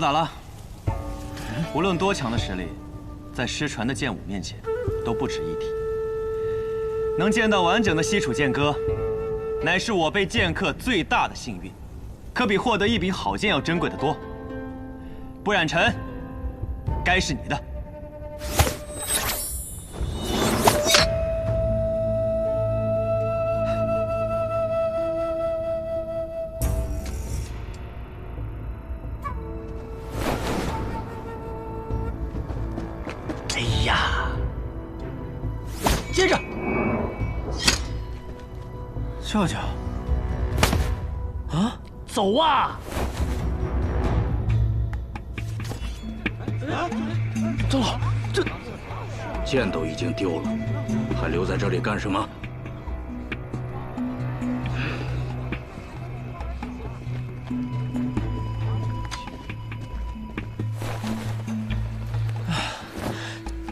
打了。无论多强的实力，在失传的剑舞面前都不值一提。能见到完整的西楚剑歌，乃是我辈剑客最大的幸运，可比获得一柄好剑要珍贵的多。不染尘，该是你的。 接着，舅舅，啊，走啊！长老，这剑都已经丢了，还留在这里干什么？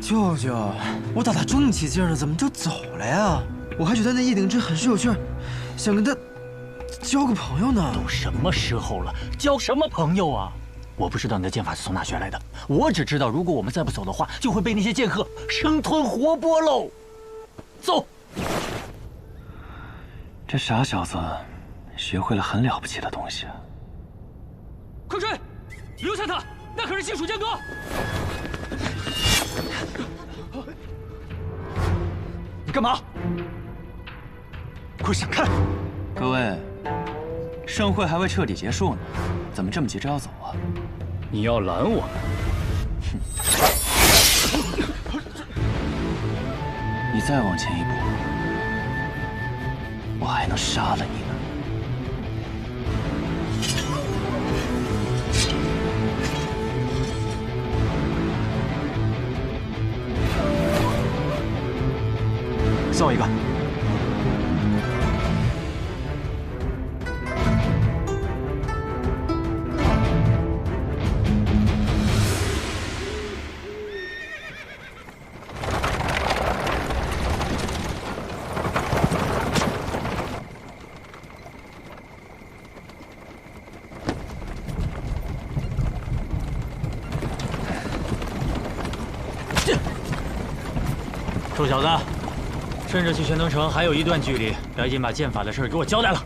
舅舅，我打他正起劲呢，怎么就走了呀？我还觉得那叶鼎之很是有趣儿，想跟他交个朋友呢。都什么时候了，交什么朋友啊？我不知道你的剑法是从哪学来的，我只知道如果我们再不走的话，就会被那些剑客生吞活剥喽。走。这傻小子，学会了很了不起的东西啊！快追，留下他，那可是西楚剑歌。 你干嘛？快闪开！各位，盛会还未彻底结束呢，怎么这么急着要走啊？你要拦我们？你再往前一步，我还能杀了你呢。 送一个。臭小子！ 趁着去玄登城还有一段距离，赶紧把剑法的事给我交代了。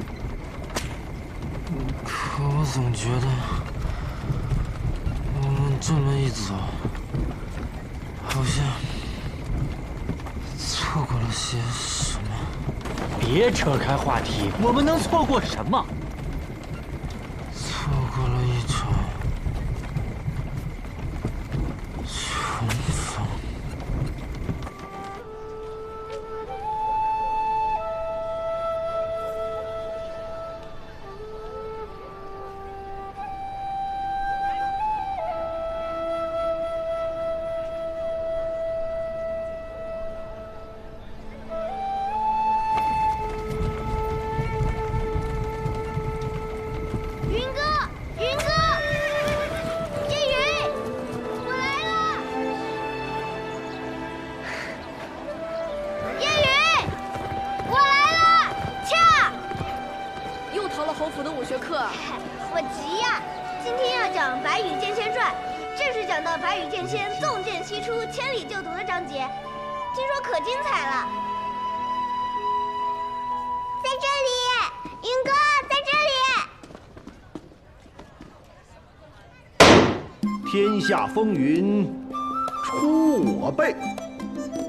可我总觉得，我们这么一走，好像错过了些什么。别扯开话题，我们能错过什么？错过了一场重逢。 我急呀！今天要讲《白羽剑仙传》，正是讲到白羽剑仙纵剑西出，千里救毒的章节，听说可精彩了。在这里，云哥在这里。天下风云出我辈，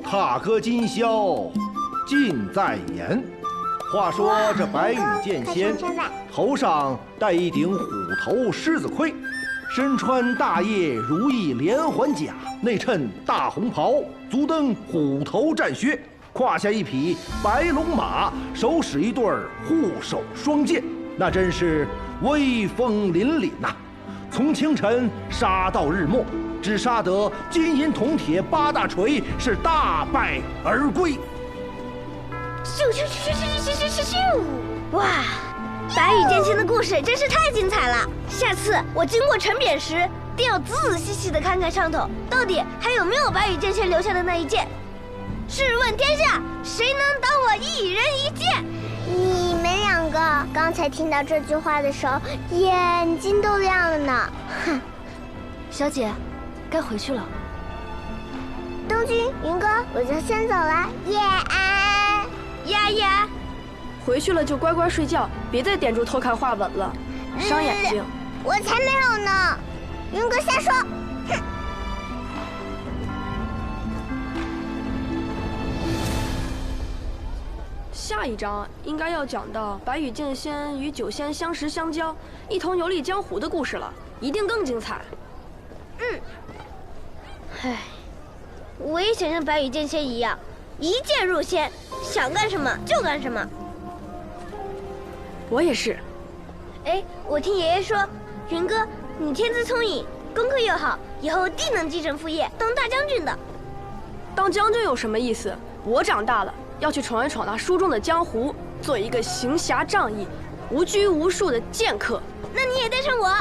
踏歌今宵尽在言。话说这白羽剑仙头上戴一顶虎头狮子盔，身穿大叶如意连环甲，内衬大红袍，足蹬虎头战靴，胯下一匹白龙马，手使一对护手双剑，那真是威风凛凛呐！从清晨杀到日没，只杀得金银铜铁八大锤，是大败而归。 咻咻咻咻咻咻咻咻！哇，白羽剑仙的故事真是太精彩了！下次我经过陈贬时，定要仔仔细细的看看上头，到底还有没有白羽剑仙留下的那一剑。试问天下，谁能挡我一人一剑？你们两个刚才听到这句话的时候，眼睛都亮了呢。哼，小姐，该回去了。东君、云哥，我就先走了。叶安，呀，回去了就乖乖睡觉，别再点住偷看画本了，伤眼睛。我才没有呢！云哥瞎说。哼。下一章应该要讲到白羽剑仙与酒仙相识相交，一同游历江湖的故事了，一定更精彩。唉，我也想像白羽剑仙一样，一剑入仙，想干什么就干什么。我也是。哎，我听爷爷说，云哥，你天资聪颖，功课又好，以后定能继承父业，当大将军的。当将军有什么意思？我长大了，要去闯一闯那书中的江湖，做一个行侠仗义、无拘无束的剑客。那你也带上我。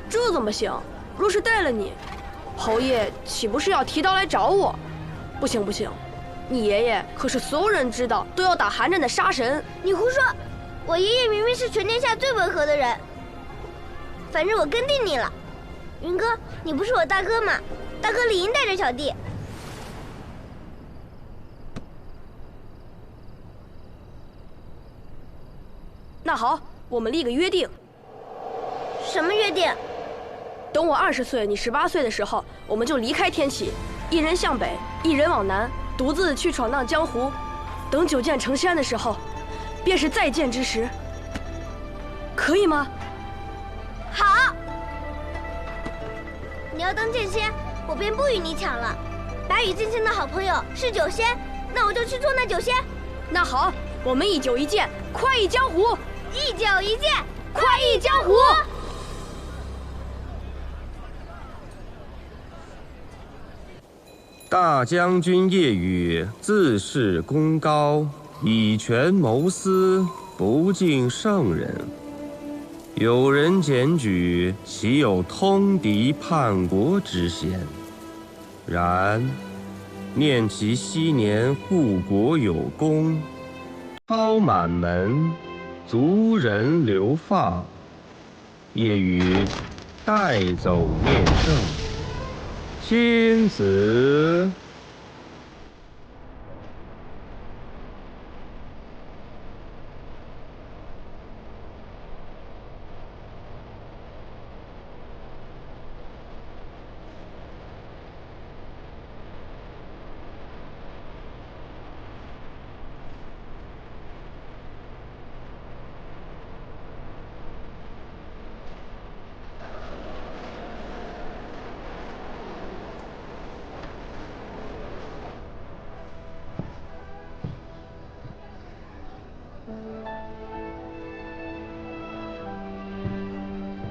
这怎么行？若是带了你，侯爷岂不是要提刀来找我？不行不行，你爷爷可是所有人知道都要打寒战的杀神。你胡说！我爷爷明明是全天下最温和的人。反正我跟定你了，云哥，你不是我大哥吗？大哥理应带着小弟。那好，我们立个约定。什么约定？等我20岁，你18岁的时候，我们就离开天启，一人向北，一人往南，独自去闯荡江湖。等9剑成仙的时候，便是再见之时。可以吗？好。你要当剑仙，我便不与你抢了。白羽剑仙的好朋友是酒仙，那我就去做那酒仙。那好，我们一酒一剑，快意江湖。一酒一剑，快意江湖。大将军叶羽自恃功高，以权谋私，不敬圣人。有人检举，岂有通敌叛国之嫌？然念其昔年护国有功，超满门，族人流放，叶羽带走面圣。亲子。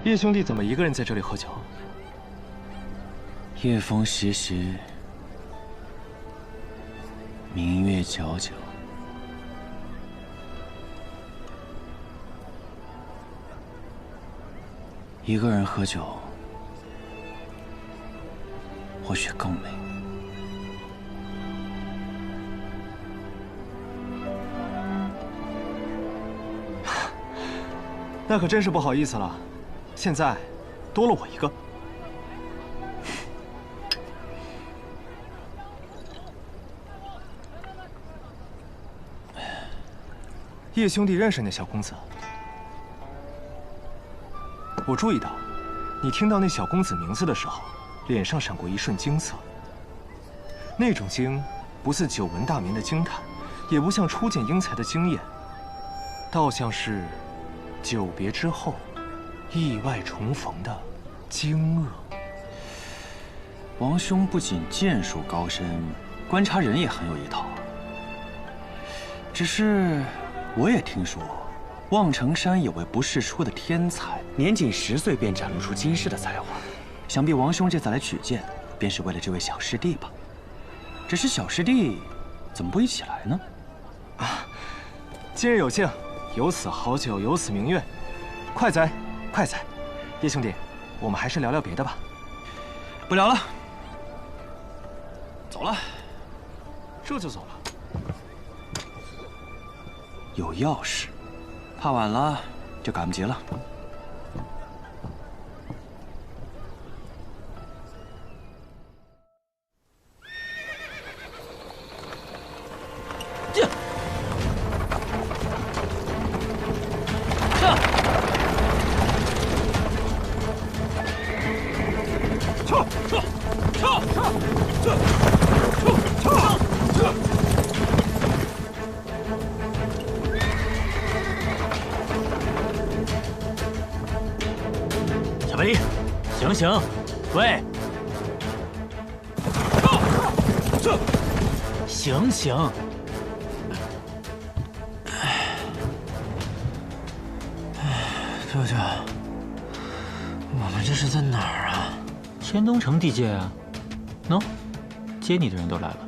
叶兄弟怎么一个人在这里喝酒？夜风习习，明月皎皎，一个人喝酒，或许更美。那可真是不好意思了。现在多了我一个。叶兄弟认识那小公子？我注意到，你听到那小公子名字的时候，脸上闪过一瞬惊色。那种惊，不似久闻大名的惊叹，也不像初见英才的惊艳，倒像是久别之后意外重逢的惊愕。王兄不仅剑术高深，观察人也很有一套。只是我也听说，望城山有位不世出的天才，年仅10岁便展露出惊世的才华。想必王兄这次来取剑，便是为了这位小师弟吧？只是小师弟怎么不一起来呢？啊，今日有幸，有此好酒，有此明月，快哉！快哉，叶兄弟，我们还是聊聊别的吧。不聊了，走了。这就走了？有要事，怕晚了就赶不及了。醒！喂，醒醒！舅舅，我们这是在哪儿啊？千东城地界啊。喏，接你的人都来了。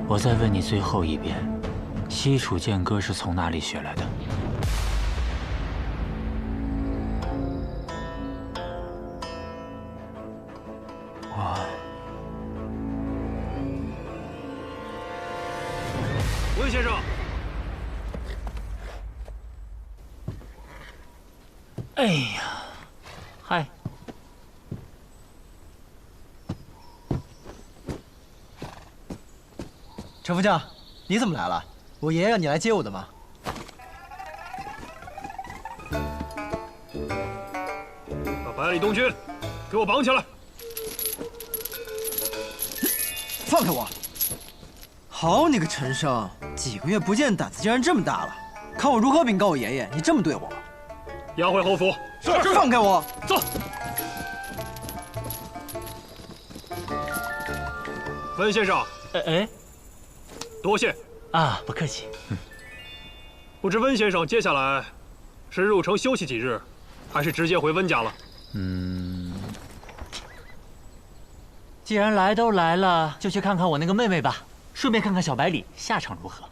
我再问你最后一遍，西楚剑歌是从哪里学来的？温先生，哎呀，嗨，陈副将，你怎么来了？我爷爷让你来接我的吗？把百里东军给我绑起来！放开我！好你个陈生，几个月不见，胆子竟然这么大了！看我如何禀告我爷爷，你这么对我！押回侯府。是。放开我！走。温先生。哎，多谢。啊，不客气。不知温先生接下来是入城休息几日，还是直接回温家了？既然来都来了，就去看看我那个妹妹吧，顺便看看小百里下场如何。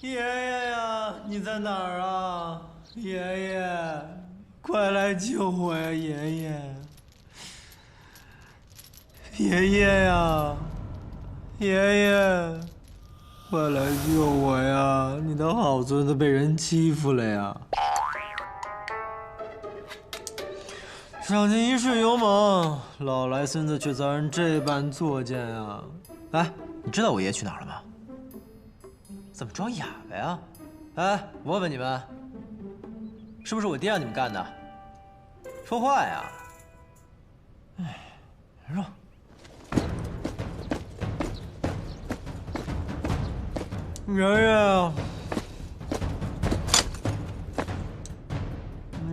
爷爷呀，你在哪儿啊？爷爷，快来救我呀！爷爷，爷爷呀，爷爷，快来救我呀！你的好孙子被人欺负了呀！赏尽一世勇猛，老来孙子却遭人这般作践啊！哎，你知道我爷爷去哪儿了吗？怎么装哑巴呀？哎，我问你们，是不是我爹让你们干的？说话呀！哎，让。爷爷，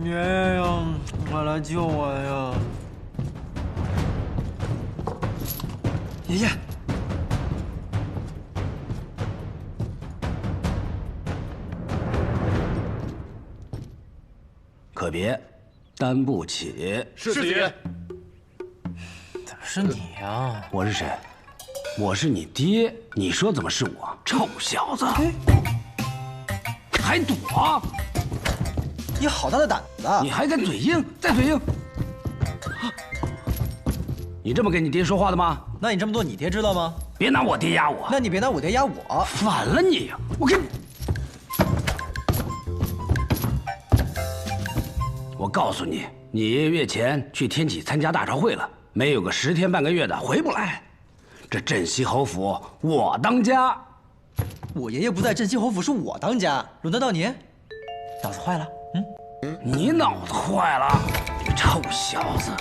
爷爷呀，快来救我呀！爷爷。可别，担不起。是子爷。怎么是你呀？我是谁？我是你爹。你说怎么是我？臭小子，还躲？你好大的胆子！你还敢嘴硬？再嘴硬！你这么跟你爹说话的吗？那你这么做，你爹知道吗？别拿我爹压我。那你别拿我爹压我。反了你呀！我跟你。我告诉你，你爷爷月前去天启参加大朝会了，没有个10天半个月的回不来。这镇西侯府我当家。我爷爷不在镇西侯府，是我当家，轮得到你？脑子坏了？你脑子坏了，你个臭小子！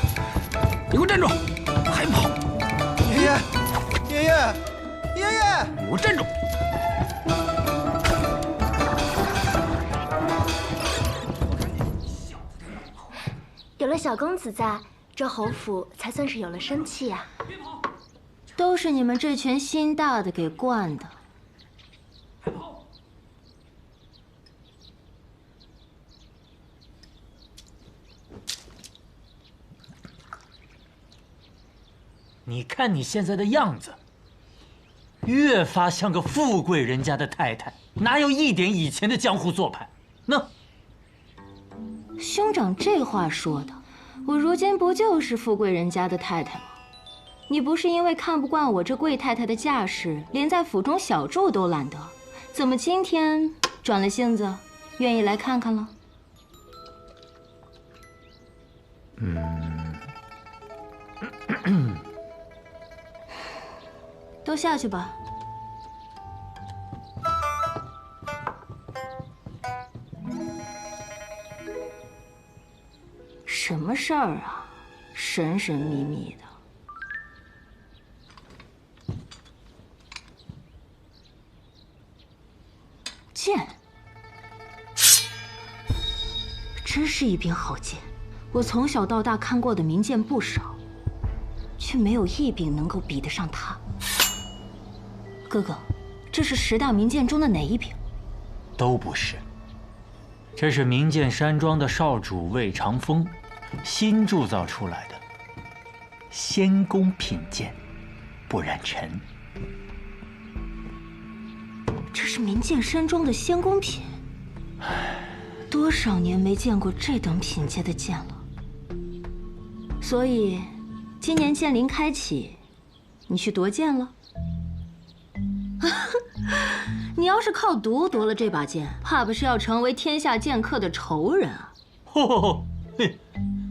你给我站住！还跑！爷爷，爷爷，爷爷！你给我站住！有了小公子在，这侯府才算是有了生气呀。都是你们这群心大的给惯的。你看你现在的样子，越发像个富贵人家的太太，哪有一点以前的江湖做派？那兄长这话说的，我如今不就是富贵人家的太太吗？你不是因为看不惯我这贵太太的架势，连在府中小住都懒得，怎么今天转了性子，愿意来看看了？都下去吧。什么事儿啊？神神秘秘的。剑，真是一柄好剑。我从小到大看过的名剑不少，却没有一柄能够比得上它。哥哥，这是10大名剑中的哪一柄？都不是。这是名剑山庄的少主魏长风新铸造出来的仙宫品剑，不染尘。这是名剑山庄的仙宫品，多少年没见过这等品阶的剑了。所以，今年剑灵开启，你去夺剑了？你要是靠毒夺了这把剑，怕不是要成为天下剑客的仇人啊！吼，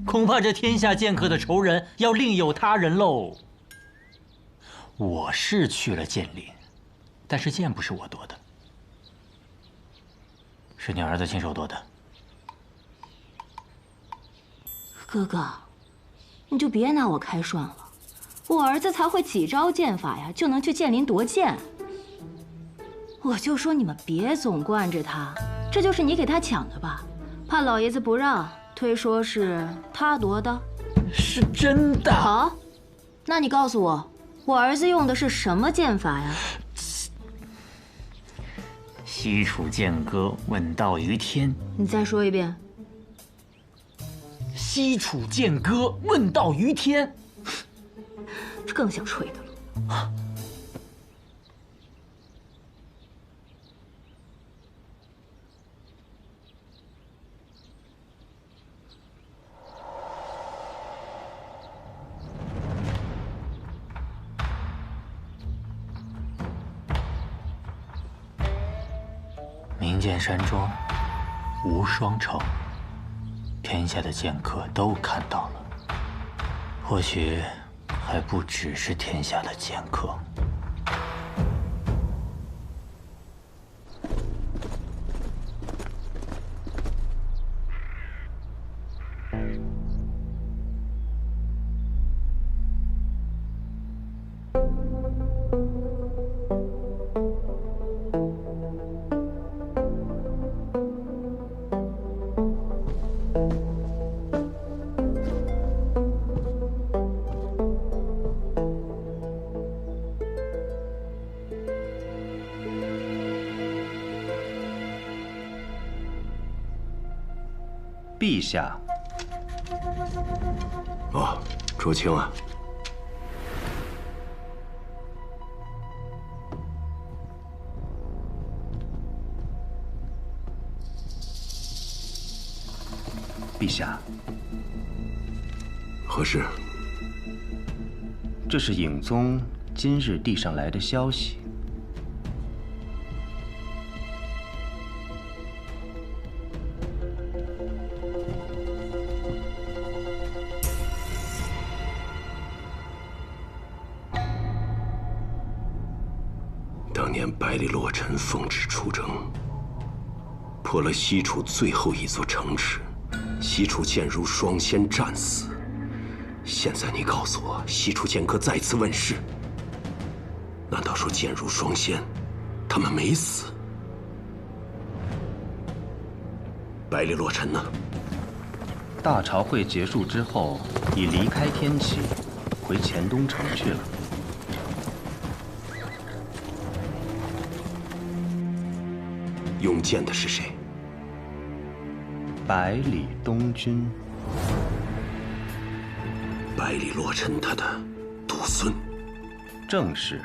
恐怕这天下剑客的仇人要另有他人喽。我是去了剑灵，但是剑不是我夺的，是你儿子亲手夺的。哥哥，你就别拿我开涮了，我儿子才会几招剑法呀，就能去剑林夺剑。我就说你们别总惯着他，这就是你给他抢的吧？怕老爷子不让，推说是他夺的。是真的。好，那你告诉我，我儿子用的是什么剑法呀？西楚剑歌问道于天。你再说一遍。西楚剑歌问道于天。这更像吹的了。名剑山庄无双城，天下的剑客都看到了，或许还不只是天下的剑客。陛下。哦，卓青啊，陛下，何事？这是影宗今日递上来的消息。当年百里洛尘奉旨出征，破了西楚最后一座城池，西楚剑如双仙战死。现在你告诉我，西楚剑客再次问世，难道说剑如双仙，他们没死？百里洛尘呢？大朝会结束之后，已离开天启，回黔东城去了。用剑的是谁？百里东君。百里洛尘他的独孙。正是。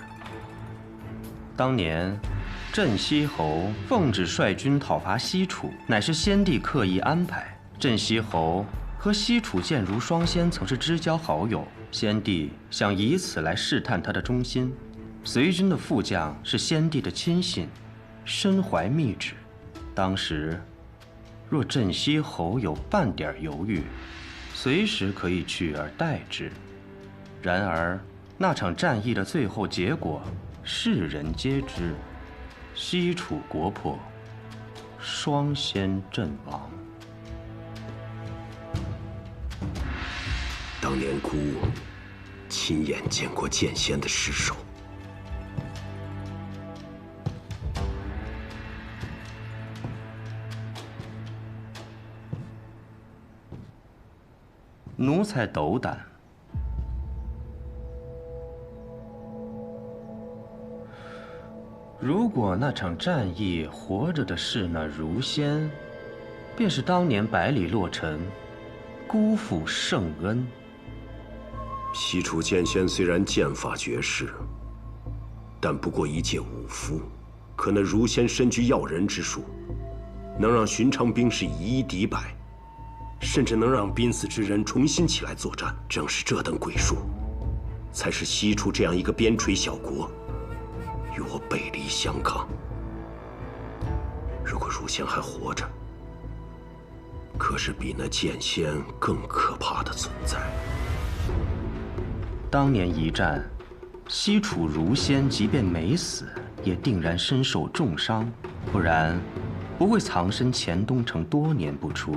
当年，镇西侯奉旨率军讨伐西楚，乃是先帝刻意安排。镇西侯和西楚剑如双仙曾是知交好友，先帝想以此来试探他的忠心。随军的副将是先帝的亲信，身怀密旨。当时，若镇西侯有半点犹豫，随时可以取而代之。然而，那场战役的最后结果，世人皆知：西楚国破，双仙阵亡。当年孤亲眼见过剑仙的尸首。奴才斗胆。如果那场战役活着的是那如仙，便是当年百里洛城辜负圣恩。西楚剑仙虽然剑法绝世，但不过一介武夫。可那如仙身具耀人之术，能让寻常兵士以一敌百，甚至能让濒死之人重新起来作战。正是这等鬼术，才使西楚这样一个边陲小国与我背离相抗。如果如仙还活着，可是比那剑仙更可怕的存在。当年一战，西楚如仙即便没死，也定然身受重伤，不然不会藏身黔东城多年不出。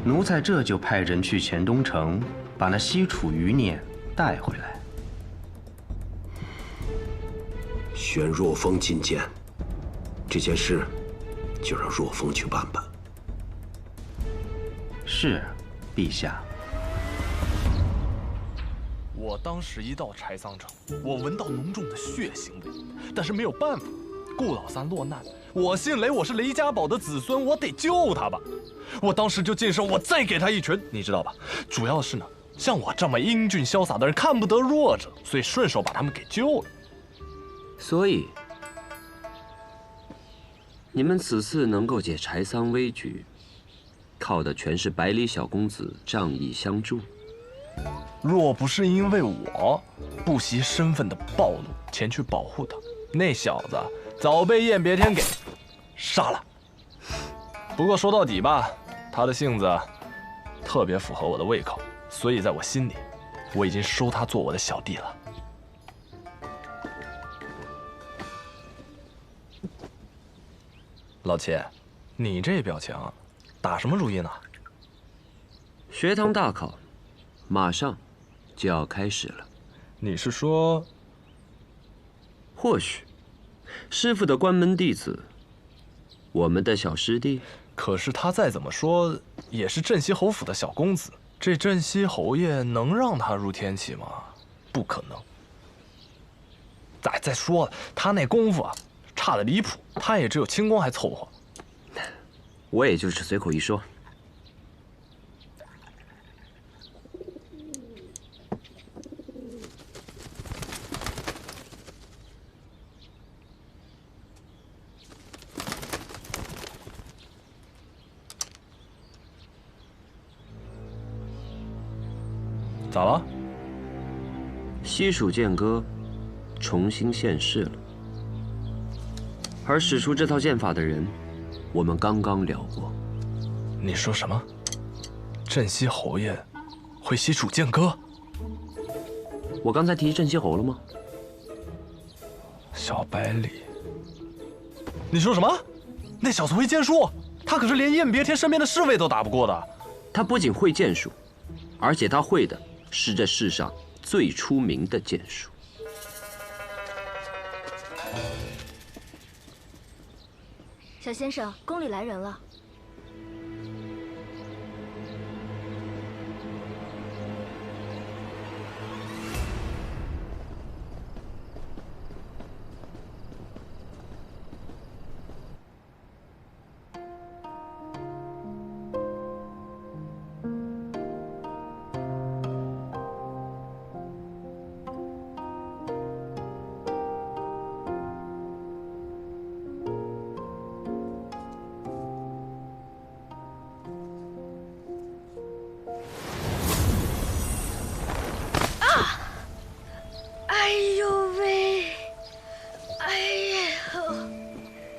奴才这就派人去黔东城，把那西楚余孽带回来。选若风觐见，这件事就让若风去办办。是，陛下。我当时一到柴桑城，我闻到浓重的血腥味，但是没有办法，顾老三落难，我姓雷，我是雷家堡的子孙，我得救他吧。我当时就近身，我再给他一拳，你知道吧？主要是呢，像我这么英俊潇洒的人看不得弱者，所以顺手把他们给救了。所以，你们此次能够解柴桑危局，靠的全是百里小公子仗义相助。若不是因为我不惜身份的暴露前去保护他，那小子早被燕别天给杀了。不过说到底吧，他的性子特别符合我的胃口，所以在我心里，我已经收他做我的小弟了。老七，你这表情，打什么主意呢？学堂大考，马上就要开始了。你是说，或许师傅的关门弟子，我们的小师弟？可是他再怎么说也是镇西侯府的小公子，这镇西侯爷能让他入天启吗？不可能。再说了，他那功夫啊，差得离谱，他也只有轻功还凑合。我也就是随口一说。咋了？西蜀剑歌重新现世了，而使出这套剑法的人，我们刚刚聊过。你说什么？镇西侯爷会西蜀剑歌？我刚才提镇西侯了吗？小百里，你说什么？那小子会剑术？他可是连燕别天身边的侍卫都打不过的。他不仅会剑术，而且他会的是这世上最出名的剑术。小先生，宫里来人了。哎呦喂！哎呦！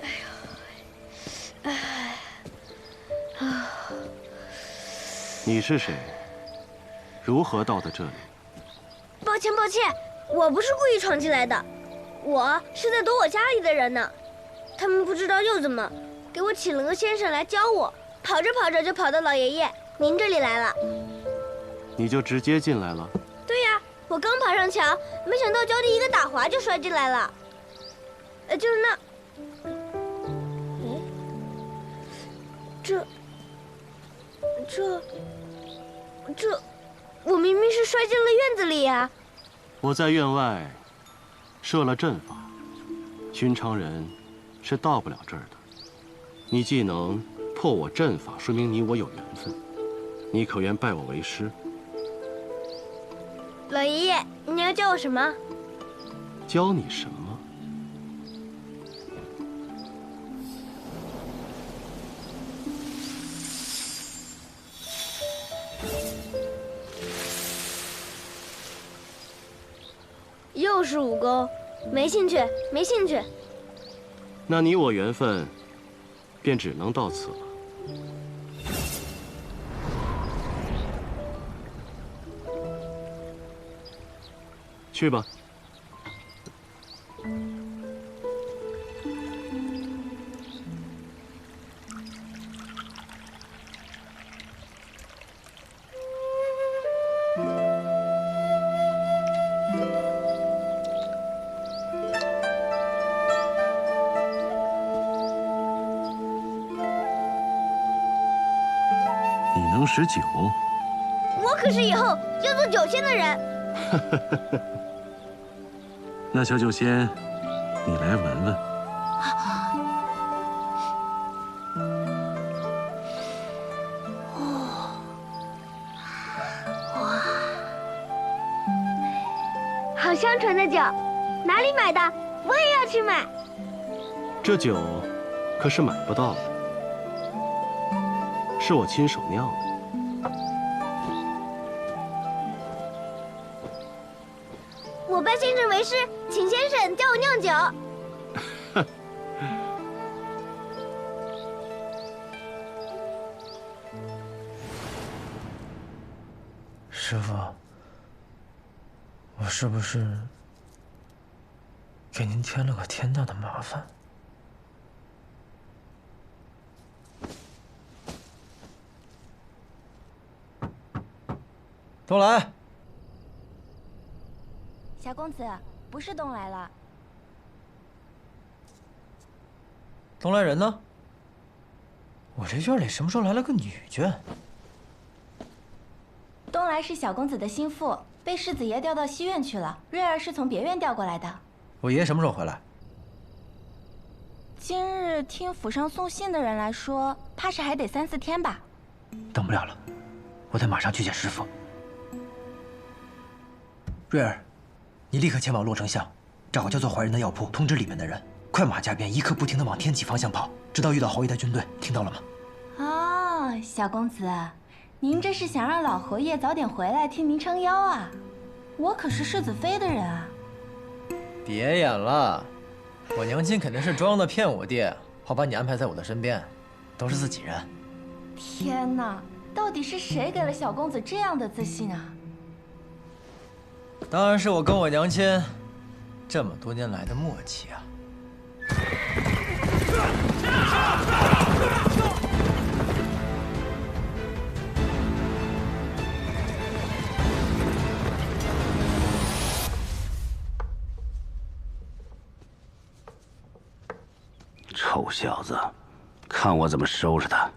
哎呦！哎！啊！你是谁？如何到的这里？抱歉，抱歉，我不是故意闯进来的，我是在躲我家里的人呢。他们不知道又怎么，给我请了个先生来教我，跑着跑着就跑到老爷爷您这里来了。你就直接进来了？对呀，我刚爬上墙，没想到脚底一个打滑就摔进来了。就是那，哎，这我明明是摔进了院子里呀。我在院外设了阵法，寻常人是到不了这儿的。你既能破我阵法，说明你我有缘分。你可愿拜我为师？老爷爷，你要教我什么？教你什么？又是武功，没兴趣，没兴趣。那你我缘分便只能到此了。去吧。你能识酒？我可是以后要做酒仙的人。那小酒仙，你来闻闻。哇，好香醇的酒，哪里买的？我也要去买。这酒可是买不到的，是我亲手酿的。我拜先生为师，请先生教我酿酒。师傅，我是不是给您添了个天大的麻烦？东来，小公子，不是东来了。东来人呢？我这院里什么时候来了个女眷？东来是小公子的心腹，被世子爷调到西院去了。瑞儿是从别院调过来的。我爷爷什么时候回来？今日听府上送信的人来说，怕是还得3、4天吧。等不了了，我得马上去见师傅。瑞儿，你立刻前往洛城巷，找个叫做怀仁的药铺，通知里面的人，快马加鞭，一刻不停地往天启方向跑，直到遇到侯爷的军队，听到了吗？哦，小公子，您这是想让老侯爷早点回来替您撑腰啊？我可是世子妃的人啊！别演了，我娘亲肯定是装的骗我爹，好把你安排在我的身边，都是自己人。天哪，到底是谁给了小公子这样的自信啊？当然是我跟我娘亲这么多年来的默契啊！臭小子，看我怎么收拾他！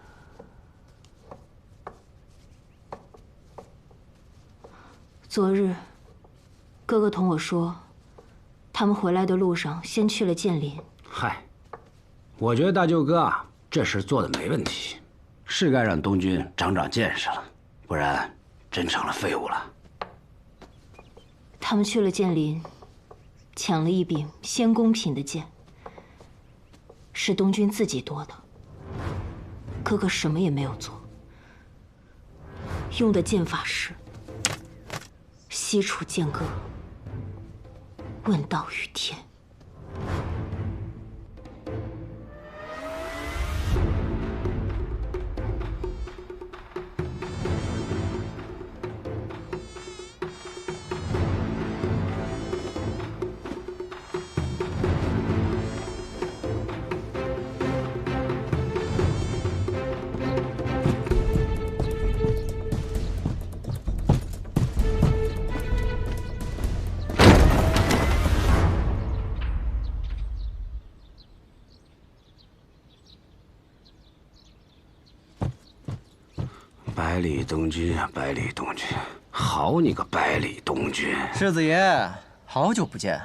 昨日，哥哥同我说，他们回来的路上先去了剑林。嗨，我觉得大舅哥啊，这事做的没问题，是该让东军长长见识了，不然真成了废物了。他们去了剑林，抢了一柄仙宫品的剑，是东军自己夺的。哥哥什么也没有做，用的剑法是西楚剑歌，问道于天。百里东军啊，百里东军，好你个百里东君！世子爷，好久不见，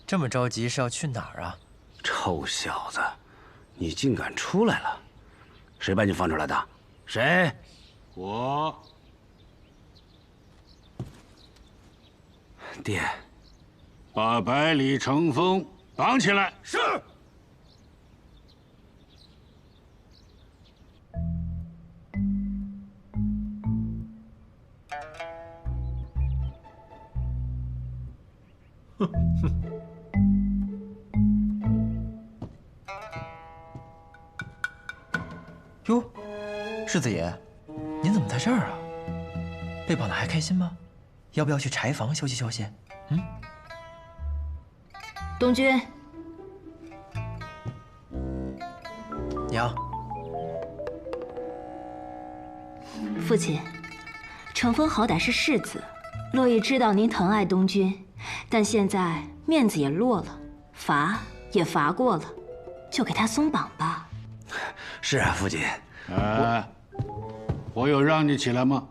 这么着急是要去哪儿啊？臭小子，你竟敢出来了！谁把你放出来的？谁？我。爹，把百里成风绑起来。是。哟，世子爷，您怎么在这儿啊？被绑的还开心吗？要不要去柴房休息休息？东君，娘，父亲，成风好歹是世子，洛邑知道您疼爱东君，但现在面子也落了，罚也罚过了，就给他松绑吧。是啊，父亲。我有让你起来吗？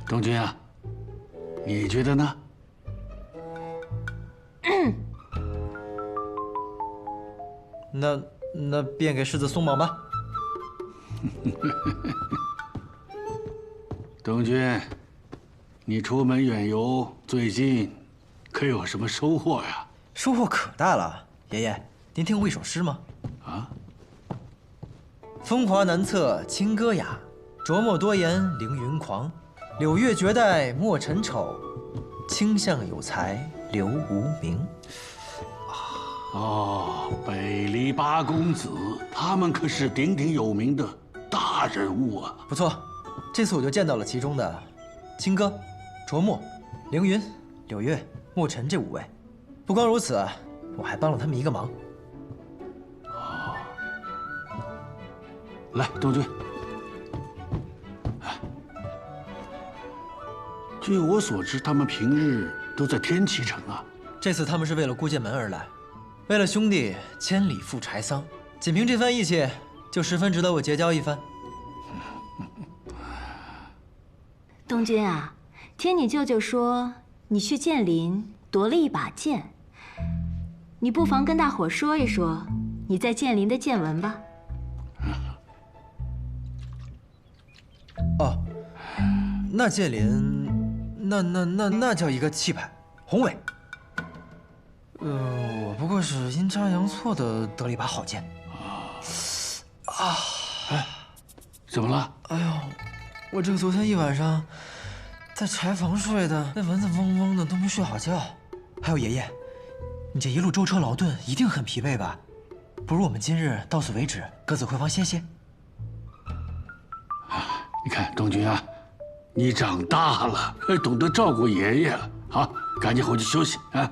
东君啊，你觉得呢？那便给世子松绑吧。东君，你出门远游，最近可有什么收获呀？收获可大了，爷爷，您听过一首诗吗？啊？风华难测清歌雅，琢磨多言凌云狂。柳月绝代莫尘丑，卿相有才留无名。哦，北篱八公子，他们可是鼎鼎有名的大人物啊！不错，这次我就见到了其中的清歌、琢磨、凌云、柳月、莫尘这5位。不光如此，我还帮了他们一个忙。哦，来，东君。据我所知，他们平日都在天启城啊。这次他们是为了顾剑门而来，为了兄弟千里赴柴桑，仅凭这番义气，就十分值得我结交一番。东君啊，听你舅舅说你去剑林夺了一把剑，你不妨跟大伙说一说你在剑林的见闻吧。哦，那剑林，那叫一个气派宏伟。我不过是阴差阳错的得了一把好剑。哎，怎么了？哎呦，我这个昨天一晚上在柴房睡的，那蚊子嗡嗡的都没睡好觉。还有爷爷，你这一路舟车劳顿，一定很疲惫吧？不如我们今日到此为止，各自回房歇歇。你看，东君啊，你长大了，懂得照顾爷爷了。好，赶紧回去休息啊。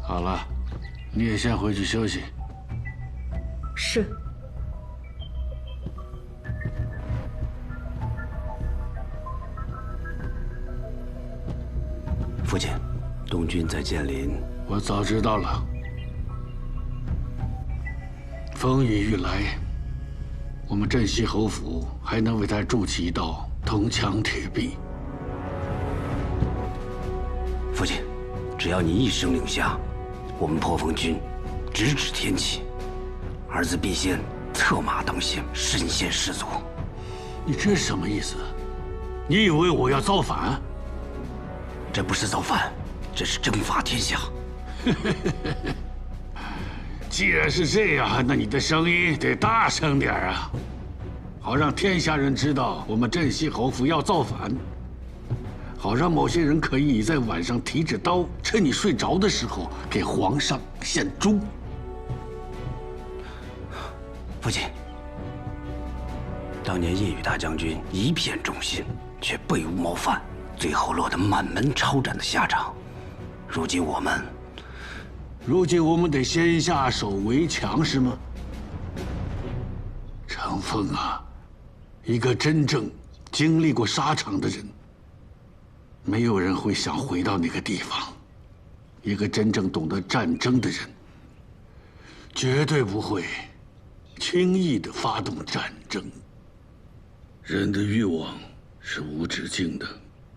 好了，你也先回去休息。是。父亲，东君在剑林，我早知道了。风雨欲来，我们镇西侯府还能为他筑起一道铜墙铁壁。父亲，只要你一声令下，我们破风军直指天启，儿子必先策马当先，身先士卒。你这是什么意思？你以为我要造反？这不是造反，这是征伐天下。既然是这样，那你的声音得大声点啊，好让天下人知道我们镇西侯府要造反。好让某些人可以在晚上提着刀，趁你睡着的时候给皇上献忠。父亲，当年叶宇大将军一片忠心，却背无谋反，最后落得满门抄斩的下场。如今我们得先下手为强，是吗？长风啊，一个真正经历过沙场的人，没有人会想回到那个地方。一个真正懂得战争的人，绝对不会轻易地发动战争。人的欲望是无止境的，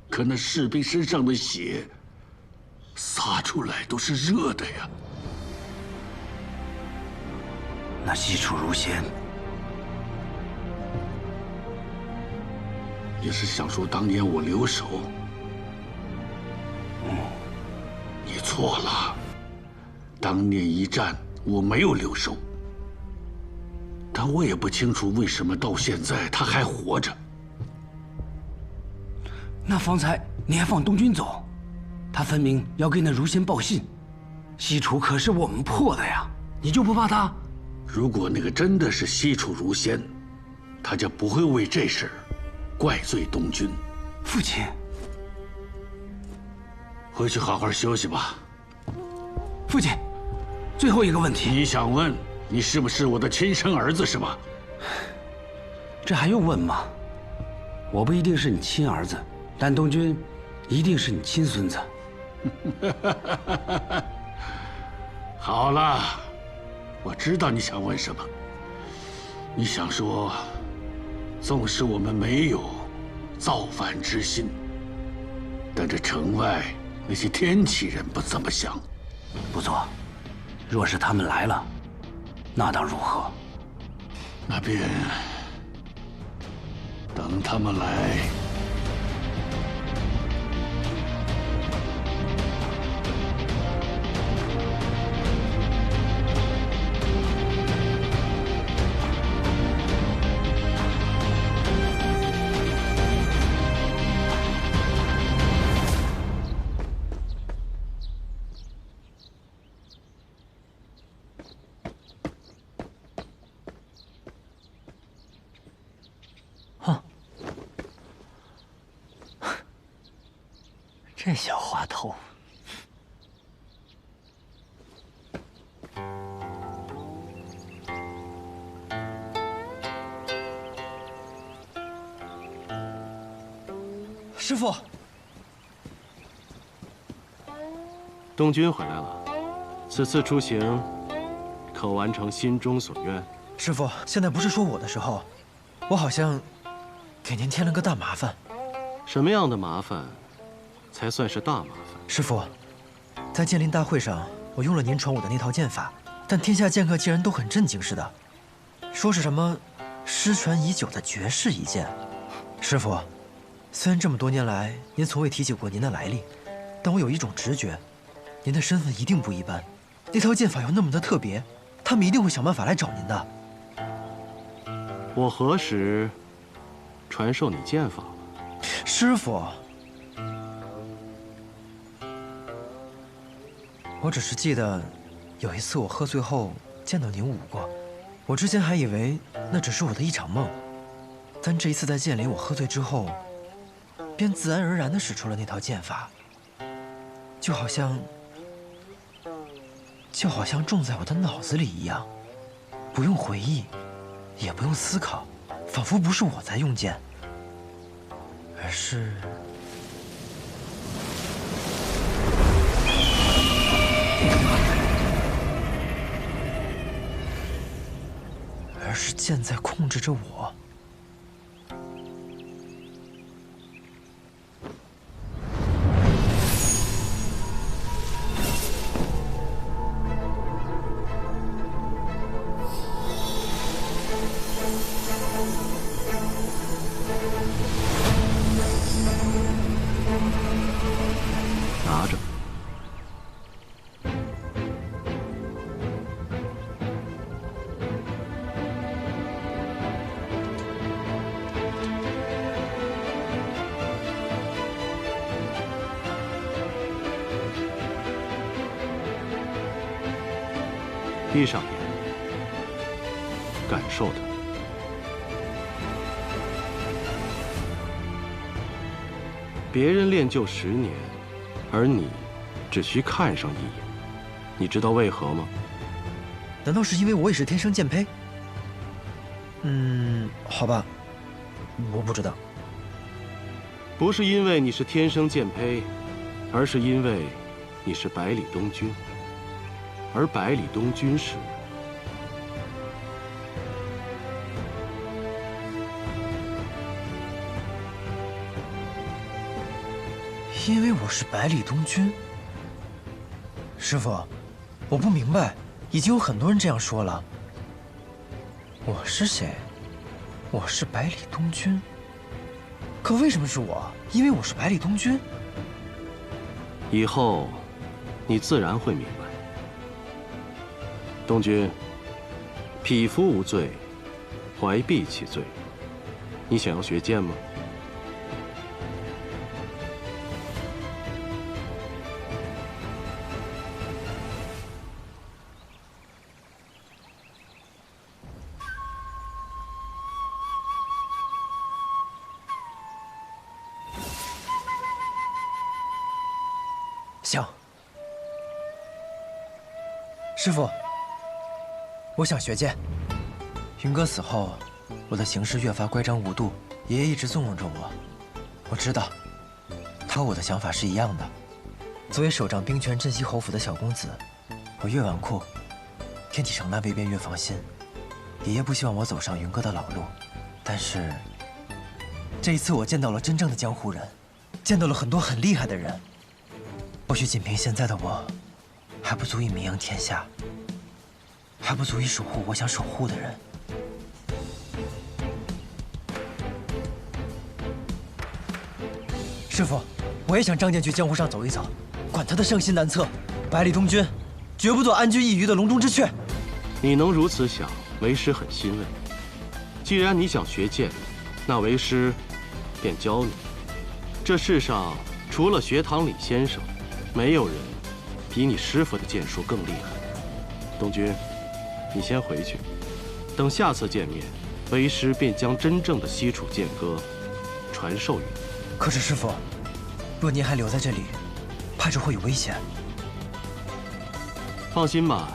可那士兵身上的血洒出来都是热的呀。那西楚如仙，你是想说当年我留守？你错了，当年一战我没有留守，但我也不清楚为什么到现在他还活着。那方才你还放东军走，他分明要给那如仙报信。西楚可是我们破的呀，你就不怕他？如果那个真的是西楚如仙，他就不会为这事儿怪罪东军。父亲，回去好好休息吧。父亲，最后一个问题，你想问你是不是我的亲生儿子是吧？这还用问吗？我不一定是你亲儿子，但东军一定是你亲孙子。好了，我知道你想问什么。你想说，纵使我们没有造反之心，但这城外那些天启人不怎么想。不错，若是他们来了，那当如何？那便等他们来。这小滑头，师傅，东军回来了，此次出行可完成心中所愿？师傅，现在不是说我的时候，我好像给您添了个大麻烦。什么样的麻烦才算是大麻烦？师傅，在剑灵大会上，我用了您传我的那套剑法，但天下剑客竟然都很震惊似的，说是什么失传已久的绝世一剑。师傅，虽然这么多年来您从未提起过您的来历，但我有一种直觉，您的身份一定不一般。那套剑法要那么的特别，他们一定会想办法来找您的。我何时传授你剑法了？师傅，我只是记得有一次我喝醉后见到您舞过，我之前还以为那只是我的一场梦，但这一次在剑里，我喝醉之后，便自然而然地使出了那套剑法，就好像种在我的脑子里一样，不用回忆，也不用思考，仿佛不是我在用剑，而是剑在控制着我。拿着。闭上眼，感受它。别人练就10年，而你只需看上一眼，你知道为何吗？难道是因为我也是天生剑胚？好吧，我不知道。不是因为你是天生剑胚，而是因为你是百里东君，而百里东君是……因为我是百里东君。师傅，我不明白，已经有很多人这样说了。我是谁？我是百里东君。可为什么是我？因为我是百里东君。以后，你自然会明白。东君，匹夫无罪，怀璧其罪。你想要学剑吗？行，师傅，我想学剑。云哥死后，我的行事越发乖张无度，爷爷一直纵容着我。我知道，他和我的想法是一样的。作为手掌兵权镇西侯府的小公子，我越纨绔，天启城那未便越放心。爷爷不希望我走上云哥的老路，但是这一次我见到了真正的江湖人，见到了很多很厉害的人。或许仅凭现在的我，还不足以名扬天下，还不足以守护我想守护的人。师傅，我也想仗剑去江湖上走一走，管他的圣心难测，百里东君，绝不做安居一隅的笼中之雀。你能如此想，为师很欣慰。既然你想学剑，那为师便教你。这世上除了学堂里先生，没有人比你师傅的剑术更厉害。东君，你先回去，等下次见面，为师便将真正的西楚剑歌传授于你。可是师傅，若您还留在这里，怕是会有危险。放心吧，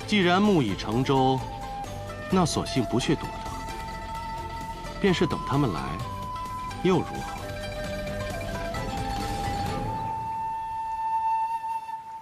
既然木已成舟，那索性不去躲他，便是等他们来，又如何？